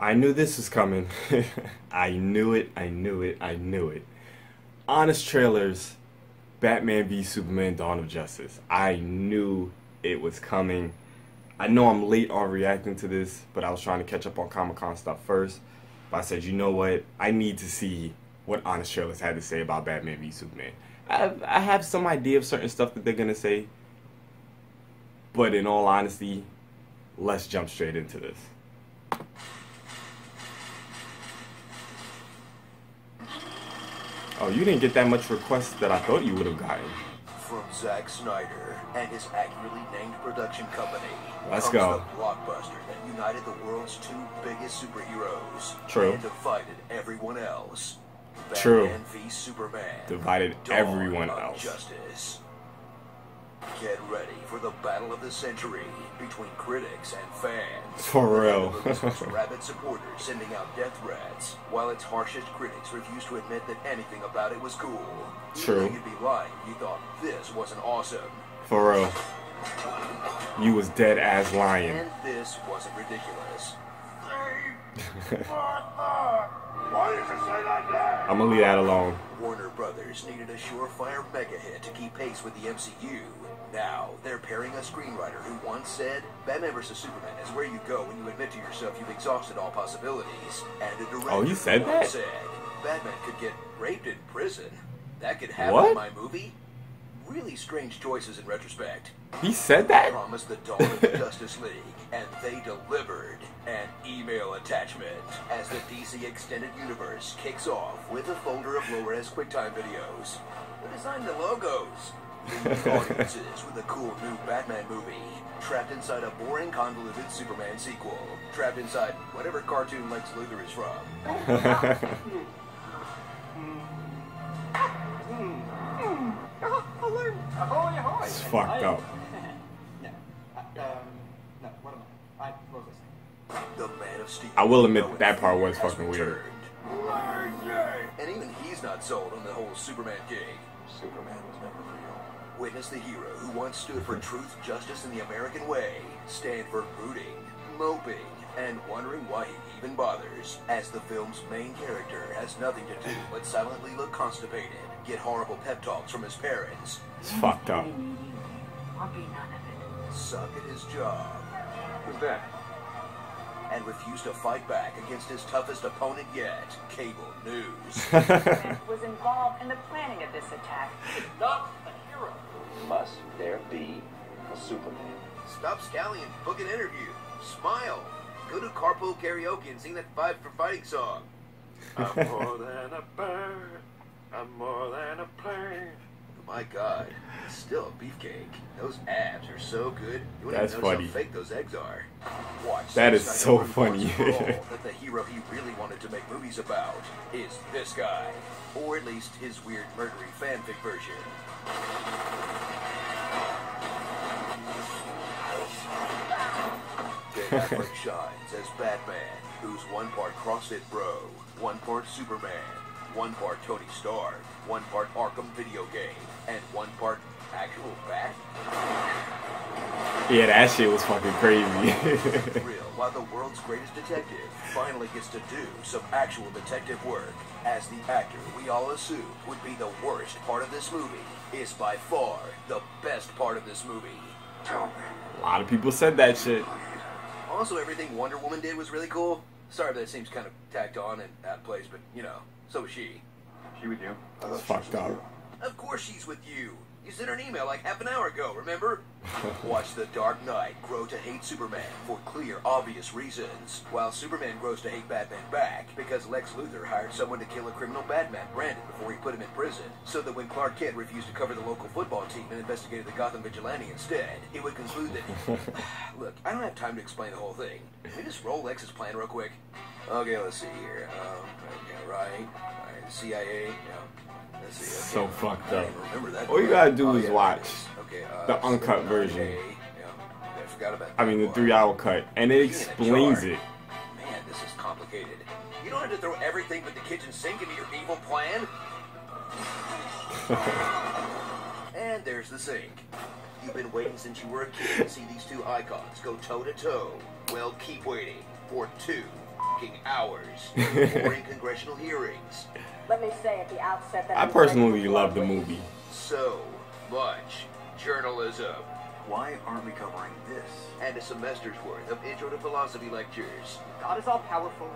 I knew this was coming. I knew it, I knew it, I knew it. Honest Trailers, Batman v Superman Dawn of Justice. I knew it was coming. I know I'm late on reacting to this, but I was trying to catch up on Comic-Con stuff first. But I said, you know what? I need to see what Honest Trailers had to say about Batman v Superman. I have some idea of certain stuff that they're going to say. But in all honesty, let's jump straight into this. Oh, you didn't get that much requests that I thought you would have gotten. From Zack Snyder and his accurately named production company. Let's go. The blockbuster that united the world's two biggest superheroes. True. And divided everyone else. True. Batman v Superman. Divided everyone Dawn of else. Justice. Get ready for the battle of the century between critics and fans. For real. Rabid supporters sending out death threats, while its harshest critics refuse to admit that anything about it was cool. True. You'd be lying if you thought this wasn't awesome. For real. You was dead ass lying. And this wasn't ridiculous. Why did you say that name? I'm gonna leave that alone. Warner Brothers needed a surefire mega hit to keep pace with the MCU. Now, they're pairing a screenwriter who once said, Batman vs. Superman is where you go when you admit to yourself you've exhausted all possibilities. And a director Oh, he said who that? once said, Batman could get raped in prison. That could happen What? in my movie? Really strange choices in retrospect. He said that? Promised the dawn of the Justice League, and they delivered an email attachment as the DC Extended Universe kicks off with a folder of low-res QuickTime videos. They designed the logos. The audiences with a cool new Batman movie, trapped inside a boring, convoluted Superman sequel, trapped inside whatever cartoon Lex Luthor is from. It's fucked up. The Man of Steel. I will admit that part was fucking weird. And even he's not sold on the whole Superman gig. Superman was never real. Witness the hero who once stood for truth, justice, and the American way, stand for brooding, moping, and wondering why he even bothers, as the film's main character has nothing to do but silently look constipated, get horrible pep talks from his parents, It's fucked up. suck at his job, Who's that? and refuse to fight back against his toughest opponent yet, Cable News. was involved in the planning of this attack. Not a hero. Must there be a Superman? Stop scowling and book an interview. Smile. Go to carpool karaoke and sing that Five for Fighting song. I'm more than a bird. I'm more than a plane. My God, it's still a beefcake. Those abs are so good. You wouldn't That's even notice funny. how fake those eggs are. Watch. That is Zack so Snyder funny. proves once for all that the hero he really wanted to make movies about is this guy, or at least his weird murdery fanfic version. Ben Affleck shines as Batman, who's one part CrossFit bro, one part Superman, one part Tony Stark, one part Arkham video game, and one part actual bat. Yeah, that shit was fucking crazy. Real, while the world's greatest detective finally gets to do some actual detective work, as the actor we all assumed would be the worst part of this movie is by far the best part of this movie. Tell me. A lot of people said that shit. Also, everything Wonder Woman did was really cool. Sorry if that seems kind of tacked on and out of place, but, you know, so was she. She with you? It's fucked up. Of course she's with you. You sent her an email like half an hour ago, remember? Watch the Dark Knight grow to hate Superman for clear, obvious reasons, while Superman grows to hate Batman back because Lex Luthor hired someone to kill a criminal Batman, Brandon, before he put him in prison, so that when Clark Kent refused to cover the local football team and investigated the Gotham Vigilante instead, he would conclude that... Look, I don't have time to explain the whole thing. Can we just roll Lex's plan real quick? Okay, let's see here. Okay, right, CIA, let's see. So fucked I up. don't even remember that. All you gotta do Oh, is yeah, watch okay, the uncut version. okay, yeah, I forgot about I mean, the that 3-hour cut. And it part. explains it. Man, this is complicated. You don't have to throw everything but the kitchen sink into your evil plan. And there's the sink. You've been waiting since you were a kid to see these two icons go toe to toe. Well, keep waiting for two fucking hours. Boring congressional hearings. Let me say at the outset that I personally love the movie. So much journalism. Why aren't we covering this? And a semester's worth of intro to philosophy lectures. God is all powerful.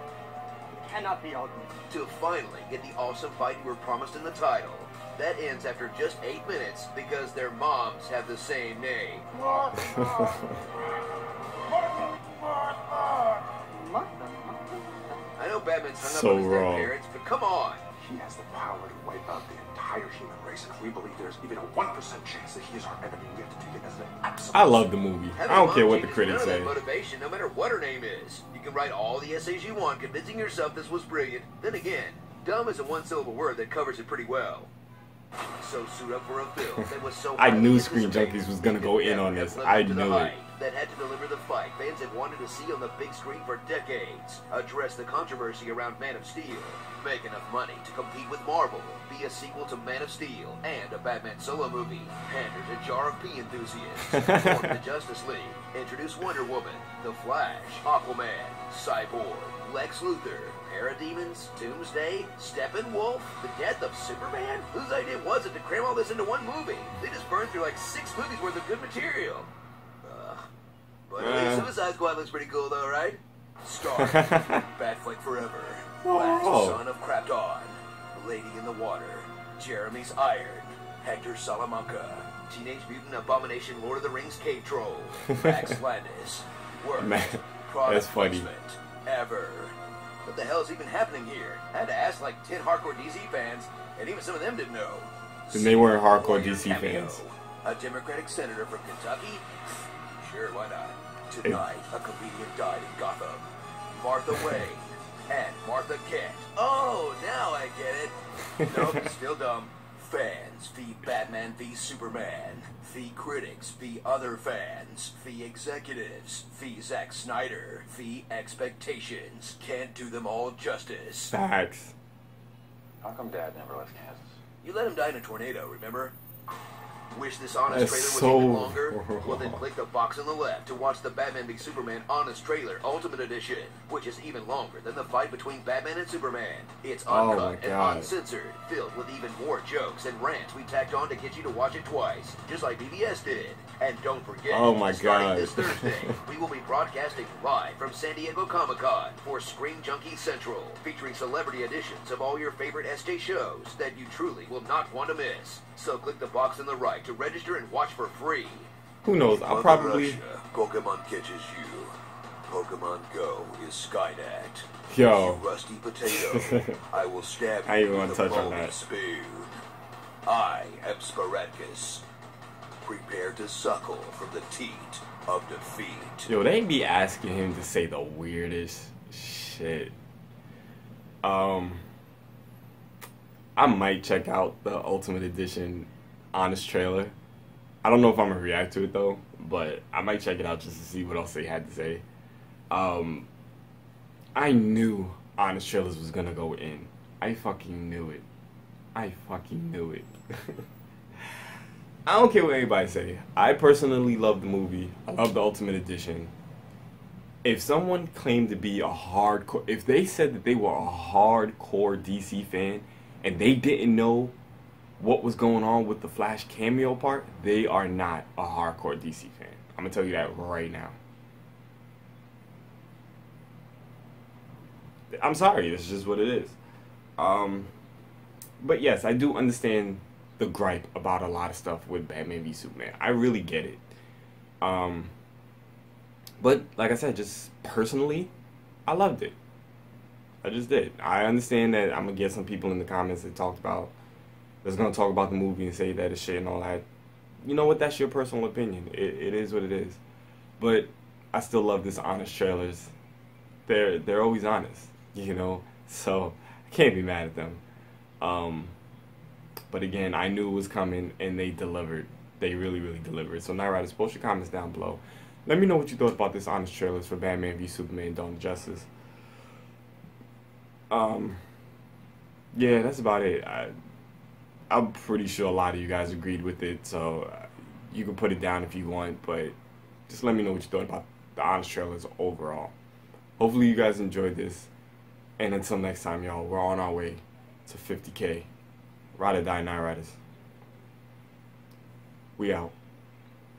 He cannot be outdone. To finally get the awesome fight you were promised in the title. That ends after just 8 minutes because their moms have the same name. Martha. I know Batman's hung So up on his dead wrong. parents, but come on. He has the power to wipe out the entire human race, and if we believe there's even a 1% chance that he is our enemy, we have to take it as an absolute. I love the movie. I don't care what the critics say. say. Motivation, no matter what her name is. You can write all the essays you want, convincing yourself this was brilliant. Then again, dumb is a one-syllable word that covers it pretty well. So suit up for a film that was so. I knew highly Screen anticipated, Junkies was gonna go in on never this. have lived I up to the knew it. hype that had to deliver the fight fans had wanted to see on the big screen for decades, address the controversy around Man of Steel, make enough money to compete with Marvel, be a sequel to Man of Steel, and a Batman solo movie, pander to Jar of Pea enthusiasts, form the Justice League, introduce Wonder Woman, The Flash, Aquaman, Cyborg, Lex Luthor, Parademons, Doomsday, Steppenwolf, the death of Superman? Whose idea was it to cram all this into one movie? They just burned through like 6 movies worth of good material. But at least Suicide Squad looks pretty cool though, right? Star, Batfleck Forever, Last Son of Krypton, Lady in the Water, Jeremy's Iron, Hector Salamanca, Teenage Mutant Abomination Lord of the Rings Cave Troll, Max Landis, worst Man, product that's funny. placement ever. What the hell is even happening here? I had to ask like 10 hardcore DC fans, and even some of them didn't know. And they weren't hardcore Warrior DC cameo. fans. A Democratic senator from Kentucky? Sure, why not? Tonight, a comedian died in Gotham. Martha Wayne and Martha Kent. Oh, now I get it. Nope, still dumb. Fans v. Batman v. Superman. V. critics v. other fans. V. executives. V. Zack Snyder. V. expectations. Can't do them all justice. Facts. How come Dad never left Kansas? You let him die in a tornado, remember? Wish this honest That's trailer was so even longer? Well, then click the box on the left to watch the Batman v Superman Honest Trailer Ultimate Edition, which is even longer than the fight between Batman and Superman. It's Oh uncut my and God. uncensored, filled with even more jokes and rants we tacked on to get you to watch it twice, just like BBS did. And don't forget, Oh my starting God. this Thursday, we will be broadcasting live from San Diego Comic-Con for Screen Junkie Central, featuring celebrity editions of all your favorite SJ shows that you truly will not want to miss. So click the box on the right to register and watch for free. Who knows? I'll Mother probably. Russia, Pokemon catches you. Pokemon Go is Skynet. Yo. You rusty potato. I will stab you I ain't gonna with a touch on bony that. spoon. I am Sporadicus. Prepare to suckle from the teat of defeat. Yo, they be asking him to say the weirdest shit. I might check out the Ultimate Edition Honest trailer. I don't know if I'm gonna react to it though, but I might check it out just to see what else they had to say. I knew Honest Trailers was gonna go in. I fucking knew it. I fucking knew it. I don't care what anybody say. I personally love the movie. I love the Ultimate Edition. If someone claimed to be a hardcore, if they said that they were a hardcore DC fan and they didn't know what was going on with the Flash cameo part, they are not a hardcore DC fan. I'm gonna tell you that right now. I'm sorry, it's just what it is. But yes, I do understand the gripe about a lot of stuff with Batman v Superman. I really get it. But like I said, just personally, I loved it. I just did. I understand that I'm gonna get some people in the comments that that's gonna talk about the movie and say that it's shit and all that. You know what? That's your personal opinion. It is what it is. But I still love this Honest Trailers. They're always honest, you know. So I can't be mad at them. But again, I knew it was coming, and they delivered. They really, really delivered. So, Night Riders, post your comments down below. Let me know what you thought about this Honest Trailers for Batman v Superman: Dawn of Justice. Yeah, that's about it. I'm pretty sure a lot of you guys agreed with it, so you can put it down if you want, but just let me know what you thought about the Honest Trailers overall. Hopefully you guys enjoyed this. And until next time, y'all, we're on our way to 50K. Ride or die, Night Riders. We out.